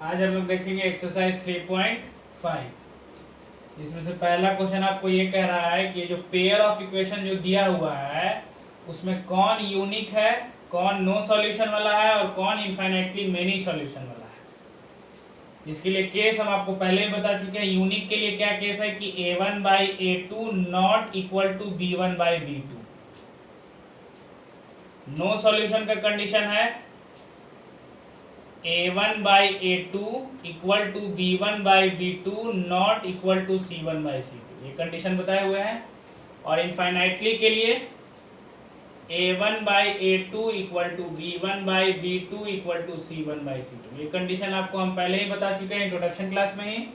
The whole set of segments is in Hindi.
आज हम लोग देखेंगे एक्सरसाइज 3.5। इसमें से पहला क्वेश्चन आपको ये कह रहा है कि जो पेयर ऑफ इक्वेशन जो दिया हुआ है उसमें कौन यूनिक है, कौन नो सॉल्यूशन वाला है और कौन इनफाइनाइटली मेनी सॉल्यूशन वाला है। इसके लिए केस हम आपको पहले ही बता चुके हैं। यूनिक के लिए क्या केस है कि a1 by a2 not equal to b1 by b2। No solution का कंडीशन है a1 by a2 equal to b1 by b2 not equal to c1 by c2। ये कंडीशन बताए हुए हैं। और इनफाइनाइटली के लिए a1 by a2 equal to b1 by b2 equal to c1 by c2। ये कंडीशन आपको हम पहले ही बता चुके हैं इंट्रोडक्शन क्लास में ही।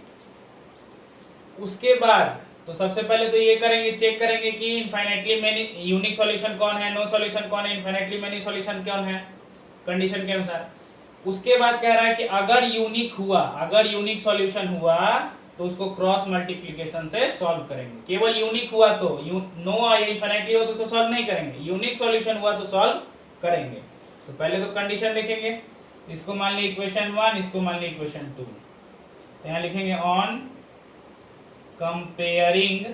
उसके बाद तो सबसे पहले तो ये करेंगे, चेक करेंगे कि इनफाइनाइटली मेनी यूनिक सॉल्यूशन कौन है, नो सॉल्यूशन कौन है, इनफाइनाइटली मेनी सॉल्यूशन कौन है कंडीशन के अनुसार। उसके बाद कह रहा है कि अगर यूनिक सॉल्यूशन हुआ तो उसको क्रॉस मल्टीप्लिकेशन से सॉल्व करेंगे। केवल यूनिक हुआ तो नो इनफिनिटी हो तो उसको सॉल्व नहीं करेंगे, यूनिक सॉल्यूशन हुआ तो सॉल्व करेंगे। तो पहले तो कंडीशन देखेंगे। इसको मान ली इक्वेशन 1, इसको मान ली इक्वेशन 2। तो यहाँ लिखेंगे on comparing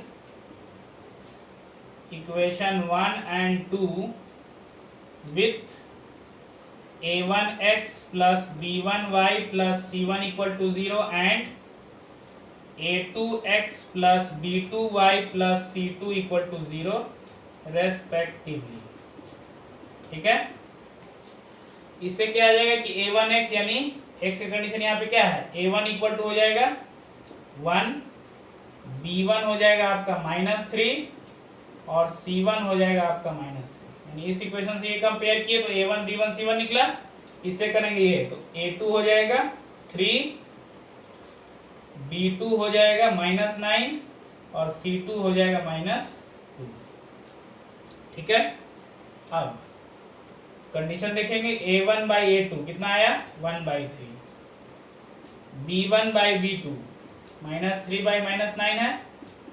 equation 1 and 2 with a1x plus b1y plus c1 equal to 0 and a2x plus b2y plus c2 equal to 0 respectively। ठीक है, इससे क्या आ जाएगा कि a1x यानी x की कंडीशन यहाँ पे क्या है, a1 इक्वल टू हो जाएगा 1, b1 हो जाएगा आपका -3 और c1 हो जाएगा आपका -3। इस इक्वेशन से ये कंपेयर किए तो a1 b1 c1 निकला। इससे करेंगे ये तो a2 हो जाएगा 3, b2 हो जाएगा -9 और c2 हो जाएगा -2। ठीक है, अब कंडीशन देखेंगे a1 बाई a2 कितना आया 1/3, b1 बाई b2 -3 बाई -9 है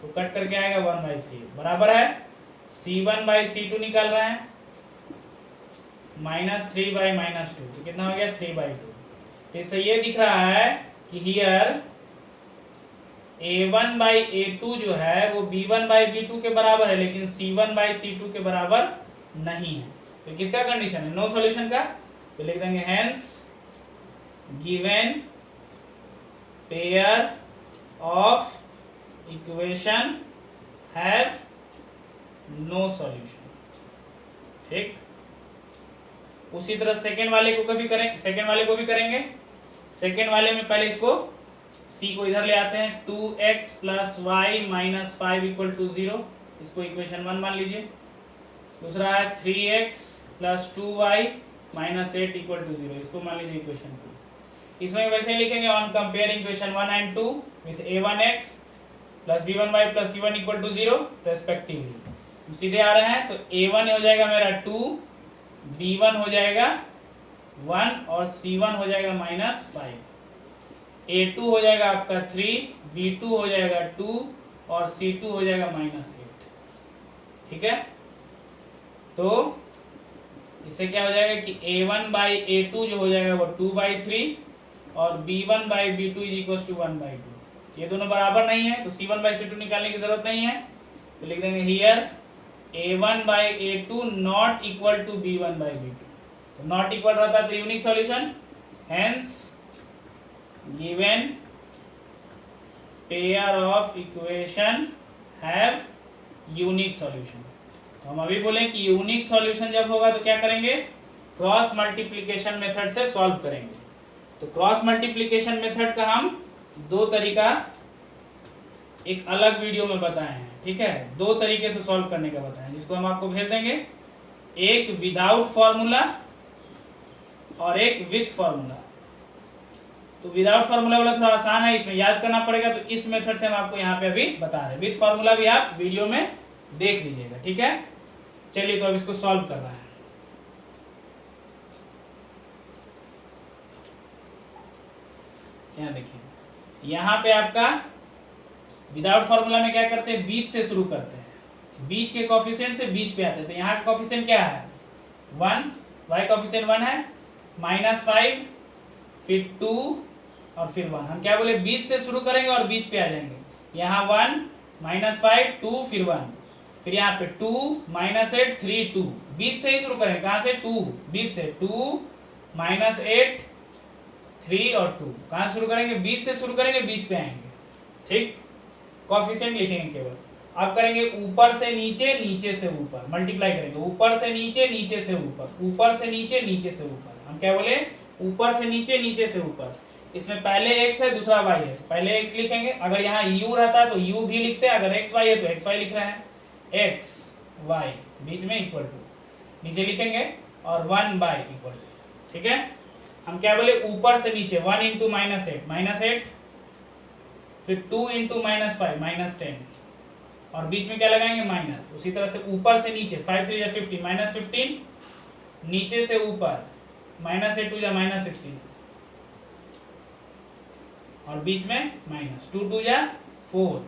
तो कट करके आएगा 1/3 बराबर है c1 बाई c2 निकाल रहे हैं -3 बाई -2 तो कितना हो गया 3/2। इससे ये दिख रहा है कि हियर a1 बाई a2 जो है वो b1 बाई b2 के बराबर है लेकिन c1 बाई c2 के बराबर नहीं है। तो किसका कंडीशन है, नो सॉल्यूशन का। तो लिख देंगे hence given pair of equation have no solution. ठीक, उसी तरह सेकेंड वाले को भी करेंगे। सेकेंड वाले में पहले इसको c को इधर ले आते हैं, 2x plus y minus 5 equal to 0, इसको इक्वेशन 1 मान लीजिए। दूसरा है 3x plus 2y minus 8 equal to 0, इसको मान लीजिए इक्वेशन 2। इसमें वैसे ही लिखेंगे on comparing equation 1 and 2 with a1x plus b1y plus c1 equal to 0 respectively. सीधे आ रहे हैं तो a1 हो जाएगा मेरा 2, b1 हो जाएगा 1 और c1 हो जाएगा -5, a2 हो जाएगा आपका 3, b2 हो जाएगा 2 और c2 हो जाएगा -8। ठीक है, तो इससे क्या हो जाएगा कि a1 बाई a2 जो हो जाएगा वो 2/3 और b1 by b2 is equal to 1/2। ये दोनों बराबर नहीं है तो c1 बाई c2 निकालने की जरूरत नहीं है। तो लिख देंगे here a1 by a2 not equal to b1 by b2। तो नॉट इक्वल रहता है तो unique solution, hence given pair of equation have unique solution. तो हम अभी बोलें कि यूनिक सॉल्यूशन जब होगा तो क्या करेंगे, क्रॉस मल्टीप्लिकेशन मेथड से सॉल्व करेंगे। तो क्रॉस मल्टीप्लिकेशन मेथड का हम दो तरीका एक अलग वीडियो में बताए हैं। ठीक है, दो तरीके से सॉल्व करने का बताएं जिसको हम आपको भेज देंगे, एक विदाउट फॉर्मूला और एक विथ फॉर्मूला। तो विदाउट फॉर्मूला वाला थोड़ा आसान है, इसमें याद करना पड़ेगा, तो इस मेथड से हम आपको यहाँ पे अभी बता रहे हैं। विथ फॉर्मूला भी आप वीडियो में देख लीजिएगा। ठीक है, चलिए तो अब इसको सॉल्व कर रहे हैं। यहाँ देखिए, यहाँ पे आपका विदाउट फॉर्मूला में क्या करते हैं, बीच से शुरू करते हैं, बीच के कोफिशिएंट से बीच पे आते हैं। तो यहाँ का कोफिशिएंट क्या है 1, y कोफिशिएंट 1 है, -5 फिर 2 और फिर 1। हम क्या बोले, बीच से शुरू करेंगे और बीच पे आ जाएंगे। यहाँ 1 -5 2 फिर 1, फिर यहाँ पे 2 -8 3 2, बीच से ही शुरू करेंगे। कहाँ से, 2 बीच से, 2 -8 3 और 2, कहाँ शुरू करेंगे, बीच से शुरू करेंगे, बीच पे आएंगे। ठीक, कोएफिशिएंट लिखेंगे केवल। अब करेंगे ऊपर से नीचे, नीचे से ऊपर, मल्टीप्लाई करेंगे ऊपर से नीचे, नीचे से ऊपर, ऊपर से नीचे, नीचे से ऊपर। हम क्या बोले, ऊपर से नीचे, नीचे से ऊपर। इसमें पहले x है, दूसरा y है, पहले x लिखेंगे। अगर यहाँ u रहता तो u भी लिखते, अगर xy है तो xy लिख रहे हैं। x y बीच में इक्वल टू, नीचे लिखेंगे और 1/, ठीक है। हम क्या बोले, ऊपर से नीचे 1 × -8 फिर 2 × -5 -10, और बीच में क्या लगाएंगे, माइनस। उसी तरह से ऊपर से नीचे 5 3 50 -15, नीचे से ऊपर -8 2 -16, और बीच में माइनस। 2 2 4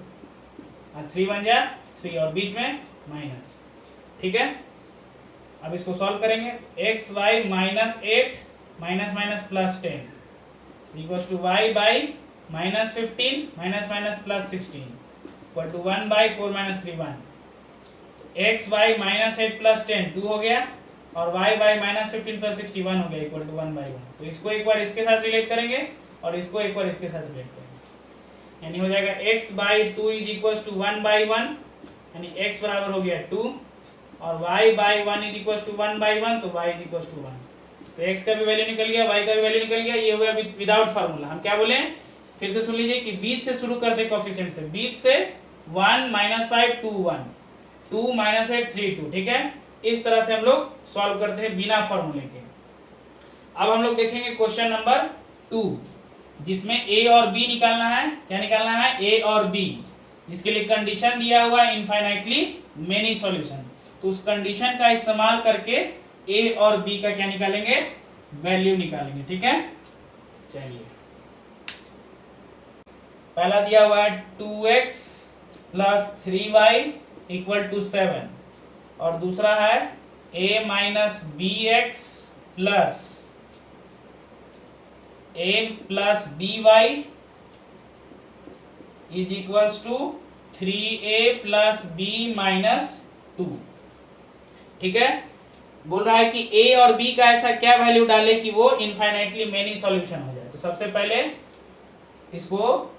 और 3 1 3, और बीच में माइनस। ठीक है, अब इसको सॉल्व करेंगे। x y -8 minus minus plus 10 equals to y by -15 minus minus plus 16 equal to 1/4 - 3 1। x y -8 plus 10 2 हो गया, और y बाई -15 प्लस 61 हो गया इक्वल टू 1/1। तो इसको एक बार इसके साथ रिलेट करेंगे और इसको एक बार इसके साथ रिलेट करेंगे, यानी हो जाएगा x/2 इज इक्वल्स टू 1/1, यानी x बराबर हो गया 2, और y/1 इज इक्वल्स टू 1/1, तो y इज इक्वल्स टू 1। तो x का भी वैल्यू निकल गया, y का भी वैल्यू निकल गया। ये हुआ विदाउट फार्मूला। हम क्या बोले, फिर से सुन लीजिए कि बीच से शुरू करते कोएफिशिएंट से, बीच से 1 -5 2 1, 2 -8 3 2, ठीक है। इस तरह से हम लोग सॉल्व करते हैं बिना फार्मूले के। अब हम लोग देखेंगे क्वेश्चन नंबर 2, जिसमें a और b निकालना है। क्या निकालना है, a और b, जिसके लिए कंडीशन दिया हुआ है इनफाइनाइटली मेनी सॉल्यूशन। तो उस कंडीशन का इस्तेमाल करके a और b का क्या निकालेंगे, वैल्यू निकालेंगे। ठीक है, चलिए। पहला दिया हुआ है 2x + 3y = 7, और दूसरा है a - bx + a + by = 3a + b - 2। ठीक है, बोल रहा है कि a और b का ऐसा क्या वैल्यू डाले कि वो इनफाइनाइटली मेनी सॉल्यूशन हो जाए। तो सबसे पहले इसको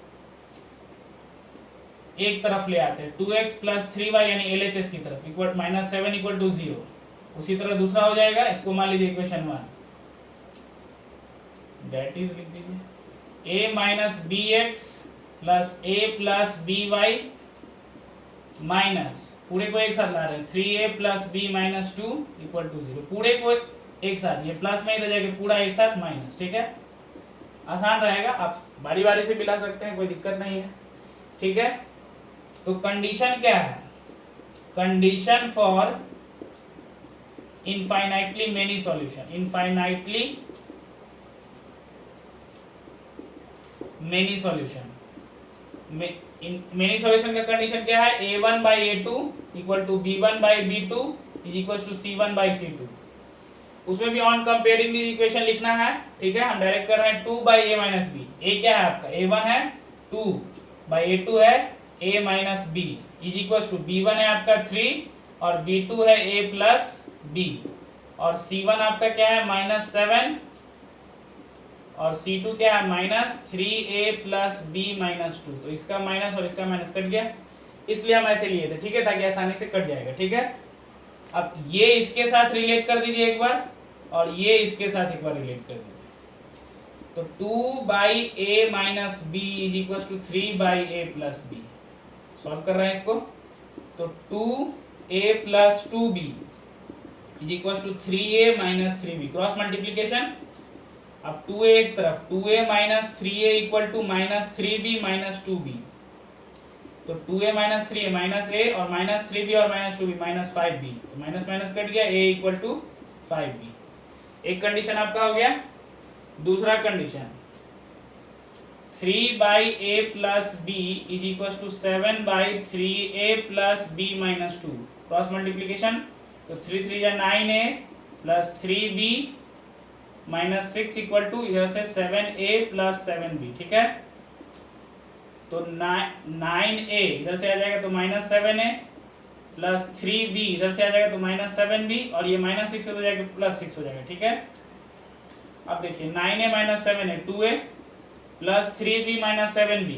एक तरफ ले आते हैं, 2x + 3y यानी LHS की तरफ, -7 = 0। उसी तरह दूसरा हो जाएगा, इसको मान लीजिए इक्वेशन 1, दैट इज लिख दीजिए a - bx + a + by minus, पूरे को एक साथ ला रहे हैं, 3a + b - 2 = 0। पूरे को एक साथ, ये प्लस में इधर जाके पूरा एक साथ माइनस। ठीक है, आसान रहेगा, आप बारी बारी से भी ला सकते हैं, कोई दिक्कत नहीं है। ठीक है, तो कंडीशन क्या है, condition for infinitely many solution, infinitely many solution, many solution का कंडीशन क्या है, a1/a2 = b1/b2 = c1/c2। उसमें भी ऑन कंपेयरिंग दी इक्वेशन लिखना है। ठीक है, हम डायरेक्ट कर रहे हैं 2/a - b। a क्या है आपका, a1 है, 2/a2 है a - b = b1 है आपका 3, और b2 है a + b, और c1 आपका क्या है -7, और c2 क्या है -3a + b - 2। तो इसका माइनस और इसका माइनस कट गया, इसलिए हम ऐसे लिए थे। ठीक है, ताकि आसानी से कट जाएगा। ठीक है, अब ये इसके साथ रिलेट कर दीजिए एक बार, और ये इसके साथ एक बार रिलेट कर दीजिए। तो 2/a - b = 3/a + b। Solve कर रहे हैं इसको, तो 2a + 2b = 3a - 3b, cross multiplication. अब 2a एक तरफ, 2a - 3a = -3b - 2b, तो 2a - 3a -a, और -3b और -2b -5b, तो माइनस माइनस कट गया, a = 5b। एक कंडीशन आपका हो गया। दूसरा condition 3/a + b = 7/3a + b - 2, cross multiplication. तो 3 3 9a + 3b minus 6 equal to इधर से 7a प्लस 7b, ठीक है। तो 9a इधर से आ जाएगा तो माइनस 7a प्लस 3b इधर से आ जाएगा तो माइनस 7b, और ये माइनस 6 हो जाएगा प्लस 6 हो जाएगा, ठीक है। अब देखिए 9a minus 7a 2a plus 3b minus 7b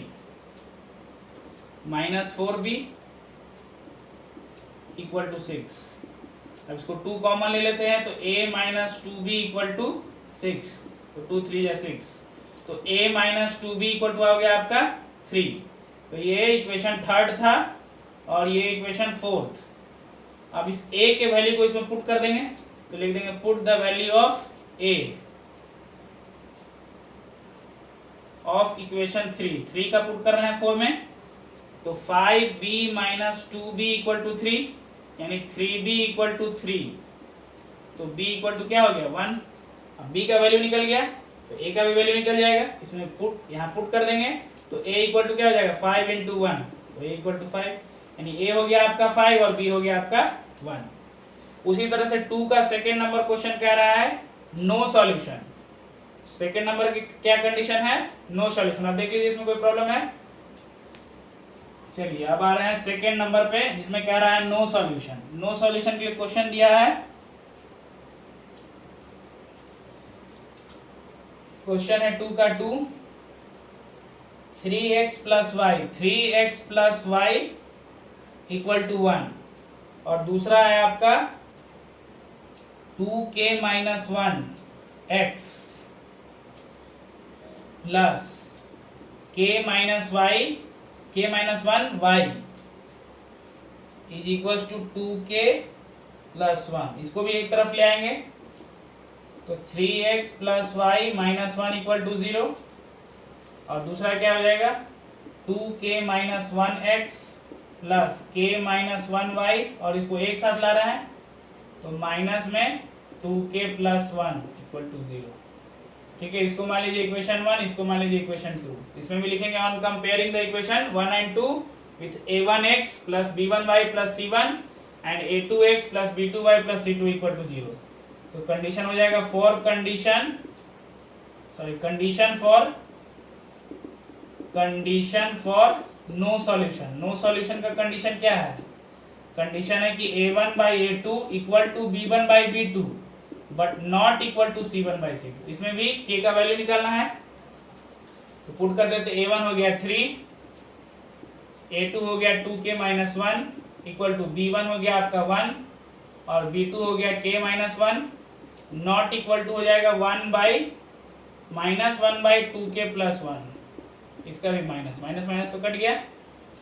minus 4b equal to 6। अब इसको 2 कॉमन ले लेते हैं तो a minus 2b equal to 6, तो 2 3 या 6, तो a minus 2b equal to आ गया आपका 3। तो ये इक्वेशन थर्ड था और ये इक्वेशन फोर्थ। अब इस a के वैल्यू को इसमें पुट कर देंगे, तो लिख देंगे put the value of a of equation 3 का पुट कर रहे हैं 4 में, तो 5b minus 2b equal to 3, यानी 3b इक्वल टू 3, तो b इक्वल टू क्या हो गया 1। अब b का वैल्यू निकल गया तो a का भी वैल्यू निकल जाएगा, इसमें पुट यहाँ पुट कर देंगे तो a इक्वल टू क्या हो जाएगा 5 इंटू 1, तो a इक्वल टू 5, यानी a हो गया आपका 5 और b हो गया आपका 1। उसी तरह से 2 का सेकेंड नंबर क्वेश्चन कह रहा है नो सॉल्यूशन। सेकेंड नंबर की क्या कंडीशन है, नो सॉल्यूशन। अब देख लीजिए इसमें कोई प्रॉब्लम है। चलिए अब आ रहे हैं सेकेंड नंबर पे जिसमें कह रहा है नो सॉल्यूशन। नो सॉल्यूशन के लिए क्वेश्चन दिया है, क्वेश्चन है 2 का 2, 3x plus y, 3x plus y equal to 1, और दूसरा है आपका 2k minus 1 x plus k minus 1 y is equal to 2k plus 1। इसको भी एक तरफ ले आएंगे तो 3x plus y minus 1 equal to 0, और दूसरा क्या हो जाएगा 2k minus 1x plus k minus 1y, और इसको एक साथ ला रहा है तो माइनस में 2k प्लस 1 इक्वल टू 0, ठीक है। इसको मान लीजिए इक्वेशन 1, इसको मान लीजिए इक्वेशन 2। इसमें भी लिखेंगे on comparing the equation 1 and 2 with a1x plus b1y plus c1 and a2x plus b2y plus c2 equal to 0। तो कंडीशन हो जाएगा condition for no solution. No solution का कंडीशन क्या है, कंडीशन है कि a1 by a2 equal to b1 by b2 but not equal to c1 by c2। इसमें भी k का वैल्यू निकालना है, तो पुट कर देते a1 हो गया 3, a2 हो गया 2k minus 1 equal to b1 हो गया आपका 1 और b2 हो गया k minus 1, not equal to हो जाएगा 1 by minus 1 by 2k plus 1। इसका भी माइनस माइनस माइनस तो कट गया,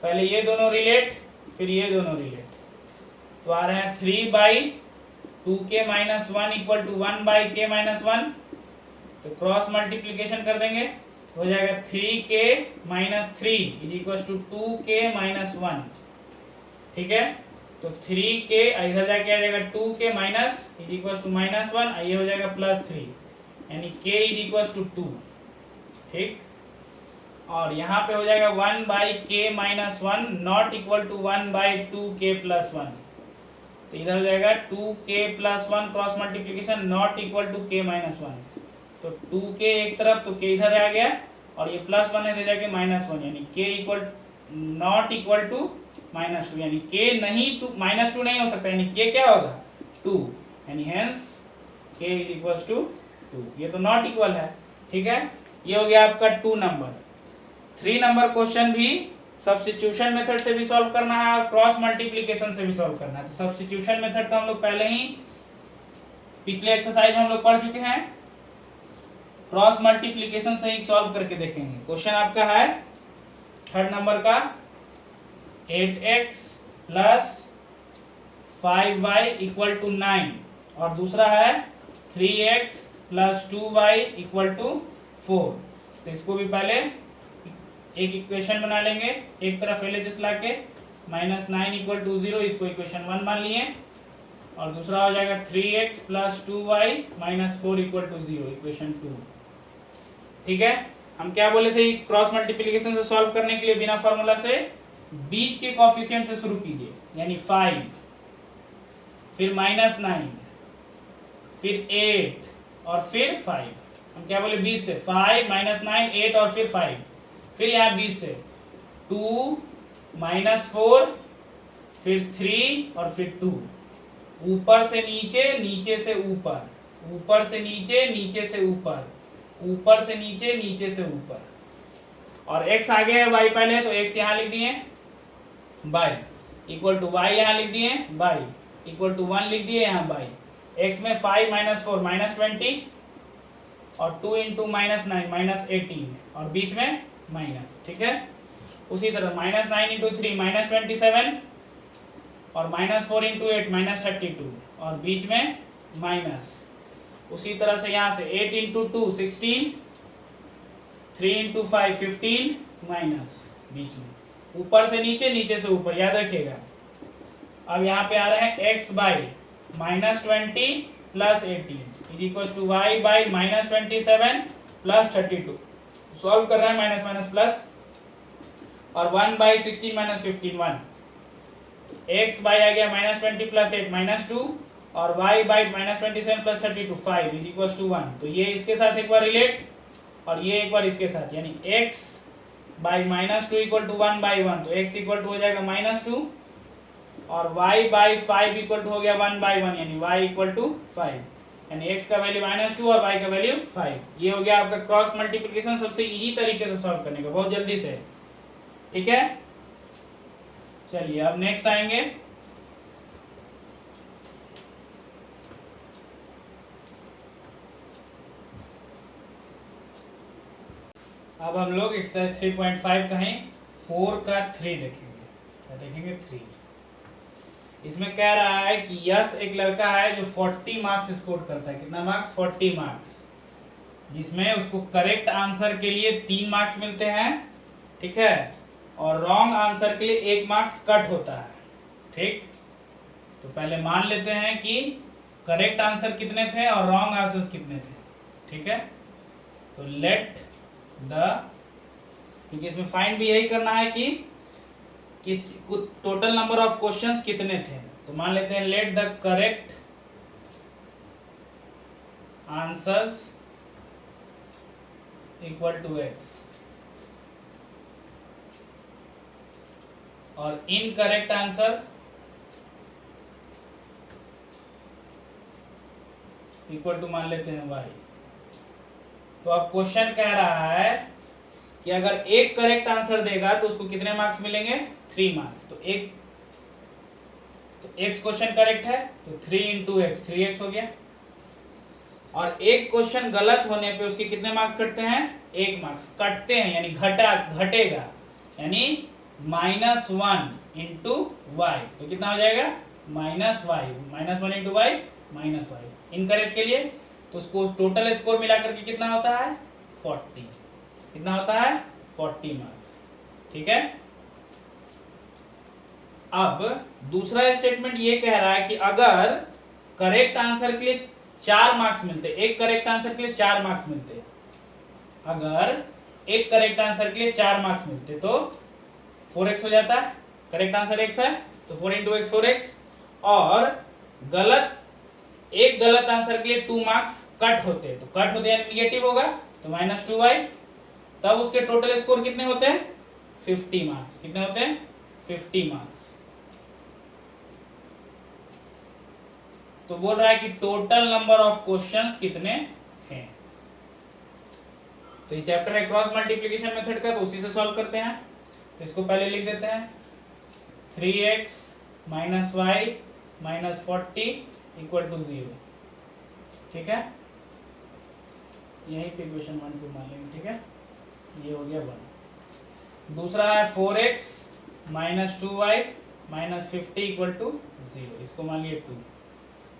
पहले ये दोनों रिलेट फिर ये दोनों रिलेट, तो आ रहे हैं 3 by 2k minus 1 equal to 1 by k minus 1, तो क्रॉस मल्टीप्लीकेशन कर देंगे हो जाएगा 3k minus 3 is equal to 2k minus 1, ठीक है। तो 3k इधर जाके आ जाएगा 2k minus is equal to minus 1, ये हो जाएगा प्लस 3, यानी k इज इक्वल टू 2, ठीक। और यहाँ पे हो जाएगा 1 by k minus 1 not equal to 1 by 2k plus 1, तो इधर हो जाएगा 2k plus 1 cross multiplication not equal to k minus 1, तो 2k एक तरफ तो k इधर आ गया और ये प्लस 1 है तो जाके माइनस 1, यानी k equal not equal to minus 2, यानी k नहीं टू माइनस 2 नहीं हो सकता, यानी k क्या होगा 2, यानी hence k is equal to 2। ये तो नॉट इक्वल है, ठीक है। ये हो गया आपका 2 नंबर। 3 नंबर क्वेश्चन भी सब्स्टिट्यूशन मेथड से भी सॉल्व करना है और क्रॉस मल्टीप्लिकेशन से भी सॉल्व करना है। तो सब्स्टिट्यूशन मेथड तो हम लोग पहले ही पिछले एक्सरसाइज में हम लोग पढ़ चुके हैं, क्रॉस मल्टीप्लिकेशन से ही सॉल्व करके देखेंगे। क्वेश्चन आपका है 3rd नंबर का 8x plus 5y equal to 9, और दूसरा है 3x plus 2y equal to 4। तो इसको भी पहले एक इक्वेशन बना लेंगे, एक तरफ LHS लाके माइनस 9 इक्वल टू 0, इसको इक्वेशन 1 मान लिए, और दूसरा हो जाएगा 3x plus 2y minus 4 equal to 0, equation 2, ठीक है। हम क्या बोले थे, क्रॉस मल्टीप्लिकेशन से सॉल्व करने के लिए बिना फॉर्मूला से बीच के कोएफिशिएंट से शुरू कीजिए, यानी 5 फिर माइनस 9 फिर 8 और फिर 5, हम क्या बोले 20 से 5 माइनस 9 8 और फिर 5, फिर यहाँ 20 से 2 माइनस 4 फिर 3 और फिर 2, ऊपर से नीचे नीचे से ऊपर, ऊपर से नीचे नीचे से ऊपर, ऊपर से नीचे नीचे से ऊपर, और x आगे है y पहले, तो x यहाँ लिख दिए, y इक्वल टू y यहाँ लिख दिए, y इक्वल टू 1 लिख दिए यहाँ y, x में 5 माइनस 4 माइनस 20 और 2 इंटू माइनस 9 माइनस 18 और बीच में माइनस, ठीक है। उसी तरह माइनस 9 इंटू 3 माइनस 27 और माइनस 4 इंटू 8 माइनस 32 और बीच में माइनस। उसी तरह से यहाँ से 8 इंटू 2 16, 3 इंटू 5 15 माइनस बीच में, ऊपर से नीचे नीचे से ऊपर, याद रखिएगा। अब यहाँ पे आ रहा है x by minus 20 plus 18 is equal to y by minus 27 plus 32, solve कर रहा है माइनस माइनस प्लस, और 1 बाई 16 माइनस 15 1, x बाई आ गया माइनस 20 प्लस 8 माइनस 2 और y by minus 27 plus 32 5 is equal to 1। तो ये इसके साथ एक बार रिलेट और ये एक बार इसके साथ, यानी x by minus 2 equal to 1 by 1, तो x इक्वल टू हो जाएगा माइनस 2 और y बाई 5 इक्वल टू हो गया 1 बाई 1, यानी y इक्वल टू 5, यानी x का वैल्यू माइनस 2 और y का वैल्यू 5। ये हो गया आपका क्रॉस मल्टीप्लिकेशन, सबसे इजी तरीके से सॉल्व करने का, बहुत जल्दी से, ठीक है। चलिए अब नेक्स्ट आएंगे, अब हम लोग एक्सरसाइज 3.5 कहें 4 का 3 देखेंगे। क्या देखेंगे? 3। इसमें कह रहा है कि यस एक लड़का है जो 40 मार्क्स स्कोर करता है। कितना मार्क्स? 40 मार्क्स, जिसमें उसको करेक्ट आंसर के लिए 3 मार्क्स मिलते हैं, ठीक है, और रॉन्ग आंसर के लिए 1 मार्क्स कट होता है, ठीक। तो पहले मान लेते हैं कि करेक्ट आंसर कितने थे और रॉन्ग आंसर्स कितने थे, ठीक है। तो लेट द, क्योंकि इसमें फाइंड भी यही करना है कि किस टोटल नंबर ऑफ क्वेश्चंस कितने थे, तो मान लेते हैं let the correct answers equal to x और इनकरेक्ट आंसर इक्वल टू मान लेते हैं y। तो अब क्वेश्चन कह रहा है कि अगर एक करेक्ट आंसर देगा तो उसको कितने मार्क्स मिलेंगे? 3 मार्क्स। तो x क्वेश्चन करेक्ट है तो 3 इंटू एक्स 3x हो गया, और एक क्वेश्चन गलत होने पे उसके कितने मार्क्स कटते हैं? 1 मार्क्स कटते हैं, यानी घटेगा, यानी -1 इंटू वाई, तो कितना हो जाएगा? -y, -1 into y -y। Incorrect के लिए तो उसको टोटल स्कोर मिला करके कितना होता है? 40। कितना होता है? 40 मार्क्स, ठीक है। अब दूसरा स्टेटमेंट ये कह रहा है कि अगर करेक्ट आंसर के लिए 4 मार्क्स मिलते, एक करेक्ट आंसर के लिए 4 मार्क्स मिलते, अगर एक करेक्ट आंसर के लिए 4 मार्क्स मिलते तो 4x हो जाता है, करेक्ट आंसर x है तो 4 इंटू एक्स 4x, और एक गलत आंसर के लिए 2 मार्क्स कट होते, तो कट होते यानी निगेटिव होगा तो -2y, तब उसके टोटल स्कोर कितने होते हैं? 50 मार्क्स। कितने होते हैं? 50 मार्क्स। तो बोल रहा है कि टोटल नंबर ऑफ क्वेश्चंस कितने थे। तो ये चैप्टर है क्रॉस मल्टीप्लिकेशन मेथड का, तो उसी से सॉल्व करते हैं। तो इसको पहले लिख देते हैं 3x minus y minus 40 equal to 0, ठीक है। यही पे इक्वेशन 1 2 मान लेंगे, ठीक है। ये हो गया 1। दूसरा है 4x minus 2y minus 50 equal to 0, इसको मान लिए 2।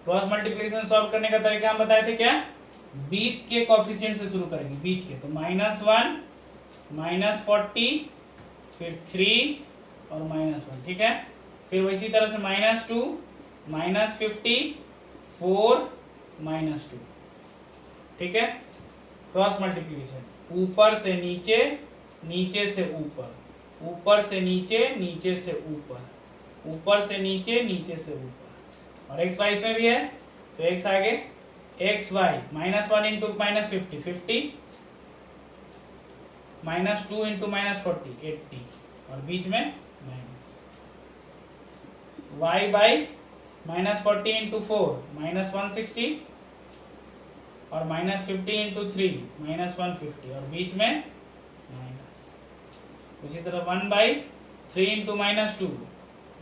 क्रॉस मल्टीप्लिकेशन सॉल्व करने का तरीका हम बताए थे क्या? बीच के कोफिशिएंट से शुरू करेंगे, बीच के, तो -1 माइनस 40 फिर 3 और -1, ठीक है। फिर इसी तरह से -2 माइनस 50 4 -2, ठीक है। क्रॉस मल्टीप्लिकेशन ऊपर से नीचे, नीचे से ऊपर, ऊपर से नीचे, नीचे से ऊपर, ऊपर से नीचे, नीचे से ऊपर, और x y इसमें भी है तो x आगे एक्स वाई -1 इंटू -50 50 -2 इंटू -40 80 और बीच में माइनस y बाई -40 इंटू 4 -160 और -50 इंटू 3 -150 और बीच में माइनस। उसी तरह 1 बाई 3 इंटू -2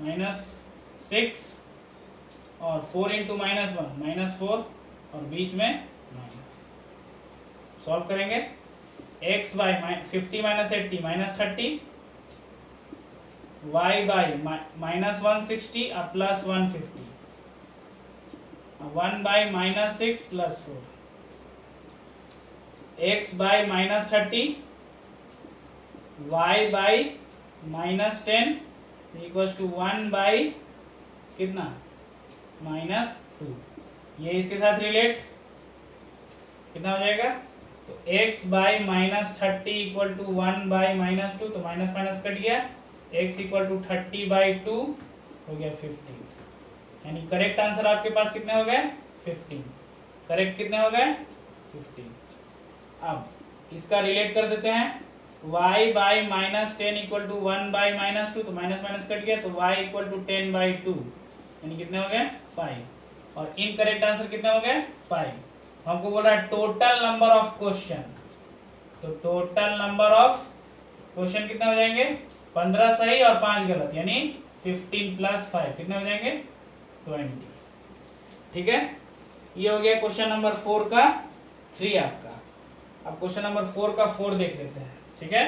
-6 और 4 इंटू -1 -4 और बीच में माइनस। सॉल्व करेंगे x by 50 -80 -30 y by -160 plus 150 1 by -6 plus 4 x by -30 y by -10 equals to 1 by कितना -2। ये इसके साथ रिलेट कितना हो जाएगा, तो x by -30 equal to 1 by -2, तो माइनस माइनस कट गया, x इक्वल टू 30/2 हो गया 15। यानी करेक्ट आंसर आपके पास कितने हो गए 15। करेक्ट कितने हो गए 15। अब इसका रिलेट कर देते हैं, y by -10 equal to 1 by -2, तो माइनस माइनस कट गया, तो y इक्वल टू 10/2 यानी कितने हो गए 5। और इनकरेक्ट आंसर कितने हो गए 5। हमको बोल रहा है टोटल नंबर ऑफ क्वेश्चन, तो टोटल नंबर ऑफ क्वेश्चन कितने हो जाएंगे 15 सही और 5 गलत, यानी 15 प्लस 5 कितने हो जाएंगे 20। ठीक है, ये हो गया क्वेश्चन नंबर 4 का 3 आपका। अब क्वेश्चन नंबर 4 का 4 देख लेते हैं। ठीक है,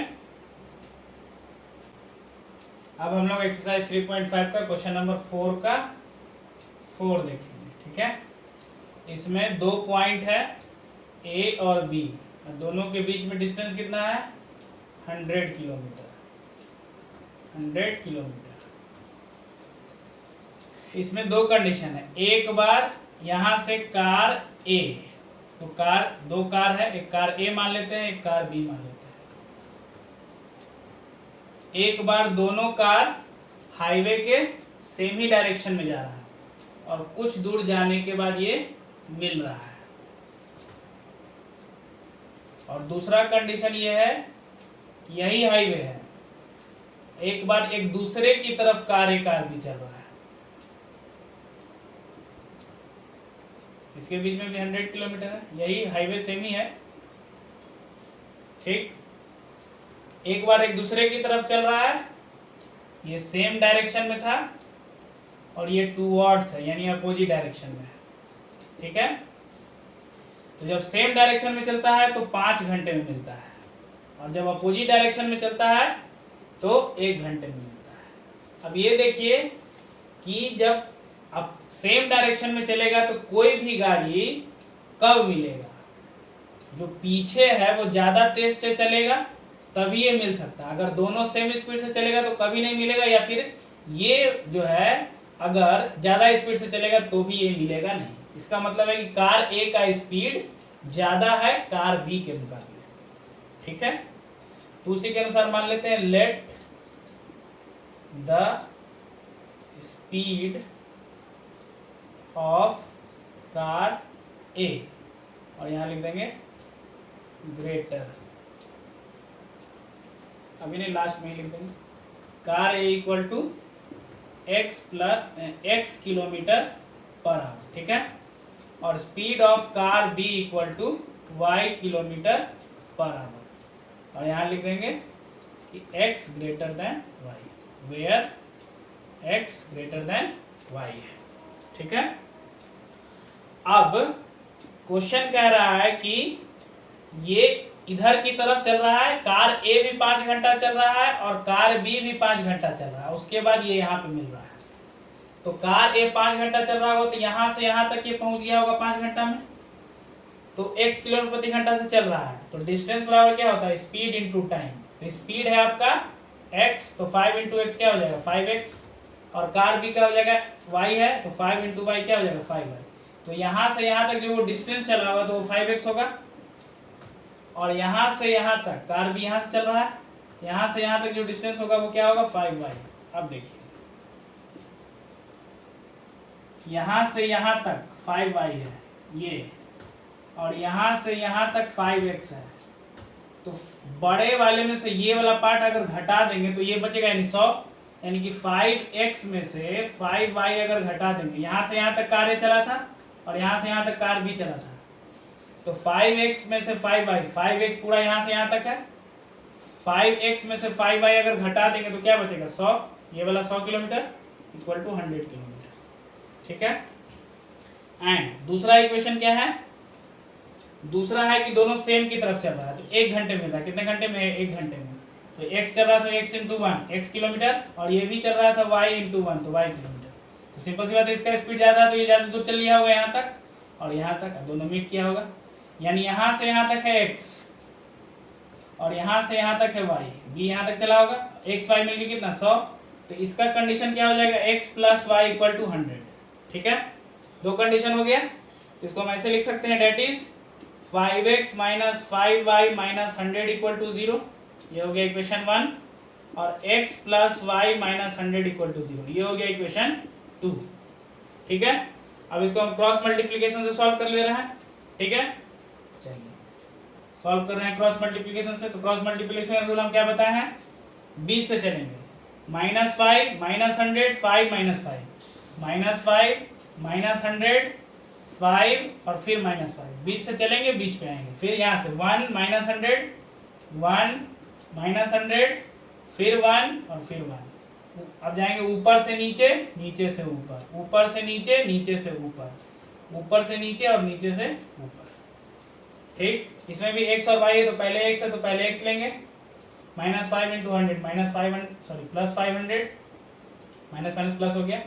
अब हम लोग एक्सरसाइज 3.5 का क्वेश्चन नंबर 4 का 4 देखेंगे। ठीक है, इसमें 2 पॉइंट है ए और बी, दोनों के बीच में डिस्टेंस कितना है 100 किलोमीटर। 100 किलोमीटर। इसमें 2 कंडीशन है। एक बार यहां से कार ए, इसको कार 2 कार है, एक कार ए मान लेते हैं, एक कार बी मान लेते हैं। एक बार दोनों कार हाईवे के सेम ही डायरेक्शन में जा रहा है और कुछ दूर जाने के बाद ये मिल रहा है। और दूसरा कंडीशन ये है, यही हाईवे है, एक बार एक दूसरे की तरफ कार एक कार भी चल रहा है, इसके बीच में भी 100 किलोमीटर है, यही हाईवे सेम ही है। ठीक, एक बार एक दूसरे की तरफ चल रहा है, ये सेम डायरेक्शन में था और ये टूवर्ड्स है यानी अपोजिट डायरेक्शन में। ठीक है, तो जब सेम डायरेक्शन में चलता है तो 5 घंटे में मिलता है, और जब अपोजिट डायरेक्शन में चलता है तो 1 घंटे में मिलता है। अब ये देखिए कि जब अब सेम डायरेक्शन में चलेगा तो कोई भी गाड़ी कब मिलेगा, जो पीछे है वो ज्यादा तेज से चलेगा तभी ये मिल सकता है। अगर दोनों सेम स्पीड से चलेगा तो कभी नहीं मिलेगा, या फिर ये जो है अगर ज्यादा स्पीड से चलेगा तो भी ये मिलेगा नहीं। इसका मतलब है कि कार ए का स्पीड ज्यादा है कार बी के मुकाबले। ठीक है, तो उसी के अनुसार मान लेते हैं let the speed of car A, और यहां लिख देंगे ग्रेटर, अभी नहीं लास्ट में ही लिख देंगे, car A equal to x kilometre per hour. ठीक है, और speed of car B equal to y kilometre per hour, और यहां लिख देंगे कि x greater than y, where x greater than y है। ठीक है, अब क्वेश्चन कह रहा है कि ये इधर की तरफ चल रहा है, कार ए भी 5 घंटा चल रहा है और कार बी भी 5 घंटा चल रहा है, उसके बाद ये यहाँ पे मिल रहा है। तो कार ए 5 घंटा चल रहा होगा तो यहाँ से यहाँ तक ये पहुंच गया होगा 5 घंटा में, तो x किलोमीटर प्रति घंटा से चल रहा है, तो डिस्टेंस बराबर क्या होता है स्पीड इंटू टाइम। तो स्पीड है आपका x, तो 5 इंटू एक्स क्या हो जाएगा 5x, और कार बी क्या हो जाएगा y है, तो 5 इंटू वाई क्या हो जाएगा 5y। तो यहाँ से यहाँ तक जो वो डिस्टेंस चला होगा तो वो 5x होगा, और यहाँ से यहाँ तक कार भी यहाँ से चल रहा है, यहाँ से यहाँ तक जो डिस्टेंस होगा वो क्या होगा 5y। अब देखिए यहाँ से यहाँ तक 5y है ये, और यहाँ से यहाँ तक 5x है। तो बड़े वाले में से ये वाला पार्ट अगर घटा देंगे तो ये बचेगा यानी 100, यानी कि 5x में से 5y अगर घटा देंगे, यहाँ से यहाँ तक कार चला था और यहाँ से यहाँ तक कार भी चला था, तो 5x में से 5y, 5x पूरा यहाँ से यहाँ तक है, 5x में से 5y अगर घटा देंगे तो क्या बचेगा 100, ये वाला 100 किलोमीटर इक्वल टू 100 किलोमीटर। ठीक है। एंड दूसरा इक्वेशन क्या है, दूसरा है कि दोनों सेम की तरफ चल रहा है, तो 1 घंटे में था, कितने घंटे में, 1 घंटे में, तो x चल रहा था x इंटू 1 x किलोमीटर, और ये भी चल रहा था y इंटू 1 तो y किलोमीटर। तो सिंपल सी बात है, इसका स्पीड ज़्यादा है तो ये ज़्यादा दूर चल लिया होगा यहाँ तक और यहाँ तक, दोनों मीट किया होगा, यानी यहाँ से यहाँ तक है x और यहाँ से यहाँ तक है y, b यहाँ तक चला होगा, x y मिलकर कितना 100, तो इसका कंडीशन क्या हो जाएगा x plus y equal to 100। ठीक है, दो कंडीशन हो गया, तो इसको हम ऐसे लिख सकते हैं, that is 5x minus 5y minus 100 equal to 0, ये हो गया इक्वेशन 1, और x plus y minus 100 equal to 0, ये हो गया इक्वेशन 2। ठीक है, अब इसको हम क्रॉस मल्टीप्लिकेशन से सॉल्व कर ले रहे हैं। ठीक है, चलिए सॉल्व कर रहे हैं क्रॉस मल्टीप्लिकेशन से। तो क्रॉस मल्टीप्लिकेशन का रूल हम क्या बताए हैं, बीच से चलेंगे, minus 5 minus 100 5 minus 5 minus 5 minus 100 5 और फिर माइनस 5, बीच से चलेंगे, बीच पे आएंगे, फिर यहाँ से 1 माइनस 100 1 माइनस 100 फिर 1 और फिर 1। अब जाएंगे ऊपर से नीचे, नीचे से ऊपर, ऊपर से नीचे, नीचे से ऊपर, ऊपर से नीचे और नीचे से ऊपर। ठीक, इसमें भी x और y है, तो पहले x है तो पहले x लेंगे, minus 5 into 100 minus 500 sorry plus 500, minus minus plus हो गया,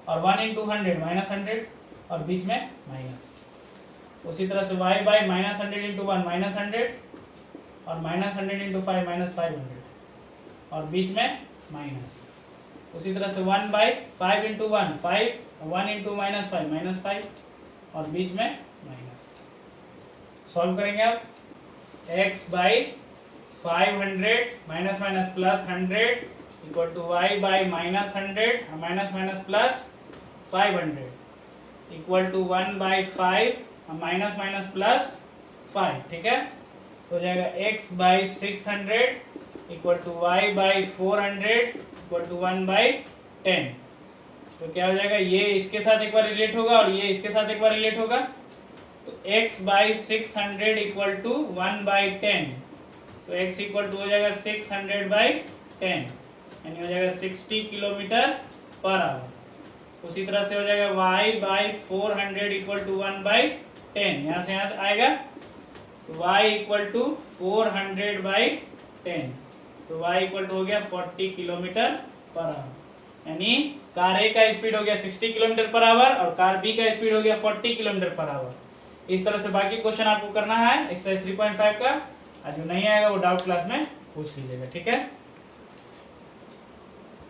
और 1 इंटू 100 माइनस 100 और बीच में माइनस। उसी तरह से y by minus 100 into 1 minus 100 और माइनस 100 इंटू 5 माइनस 500 और बीच में माइनस। उसी तरह से 1 by 5 into 1 5, 1 into minus 5 minus 5 और बीच में माइनस। सॉल्व करेंगे आप, x by 500 minus minus plus 100 equal to y by minus 100 minus minus plus 500 equal to 1 by 5 minus minus plus 5। ठीक है, हो जाएगा x by 600 equal to y by 400 equal to 1 by 10। तो क्या हो जाएगा, ये इसके साथ एक बार रिलेट होगा और ये इसके साथ एक बार रिलेट होगा, तो x by 600 equal to 1 by 10, तो x इक्वल टू हो जाएगा 600 बाई 10, यानी हो जाएगा 60 किलोमीटर पर आवर। उसी तरह से हो जाएगा y by 400 equal to 1 by 10, यहाँ से यहाँ आएगा, तो y इक्वल टू 400 बाई 10, तो y इक्वल टू हो गया 40 किलोमीटर पर आवर, यानी कार A का स्पीड हो गया 60 किलोमीटर पर आवर और कार B का स्पीड हो गया 40 किलोमीटर पर आवर। इस तरह से बाकी क्वेश्चन आपको करना है एक्सरसाइज 3.5 का, जो नहीं आएगा वो डाउट क्लास में पूछ लीजिएगा। ठीक है।